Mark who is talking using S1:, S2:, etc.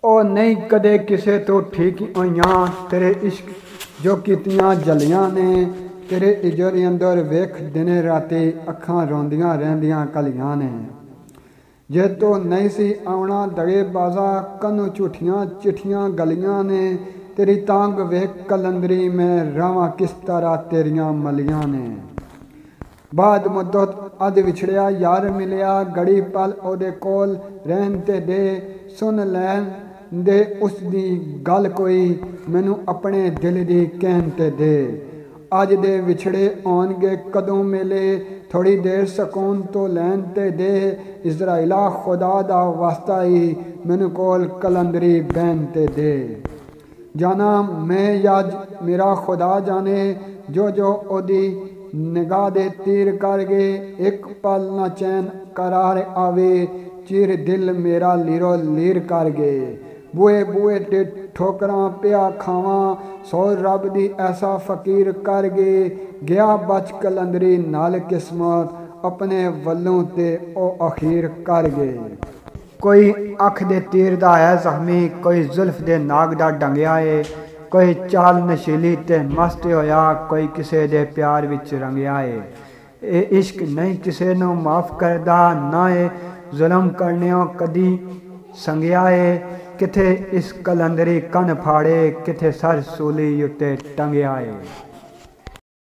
S1: ਉਹ ਨਹੀਂ ਕਦੇ ਕਿਸੇ ਤੋਂ ਠੀਕ ਹੋਈਆਂ तेरे इश्क जो कीतियां जलियां ने तेरे इजर अंदर वेख दिन राती अखां रोंदियां रहंदियां कलियां ने जे तो नहीं सी आउणा दगे बाजा कन्नू झूठियां चिट्ठियां गलियां ने तेरी तांग वेख कलंदरी में रावां किस तरह तेरियां मलियां ने बाद मुद्दत अध विछड़िया यार मिलिया गड़ी पल ओदे कोल रहन ते दे सुन लैन दे उसदी गल कोई मैनू अपने दिल दी कहन ते दे अज दे विछड़े आउणगे कदों मेले थोड़ी देर सकून तो लैन ते दे इज़राइला खुदा दा वास्ता ही मैनू कोल कलंदरी बहन ते दे जाना मैं याज मेरा खुदा जाने जो जो ओदी निगाह दे तीर कर गए एक पल ना चैन करार आवे चिर दिल मेरा लीरो लीर कर गए बुए बुए ते ठोकरां पिया खावां सौ रब दी ऐसा फकीर कर गए गया बच कलंदरी नाल किस्मत अपने वल्लों ते ओ अखीर कर गए कोई अख दे तीर दा है जख्मी कोई जुल्फ दे नाग दा डंगिया है कोई चाल नशीली ते मस्त होया कोई किसे दे प्यार विच रंगिया है ए इश्क नहीं किसे नू माफ करदा ना ए जुल्म करने कदी संगिया है किथे इस कलंदरी कन फाड़े किथे सर सूली उत्ते टंगिया है।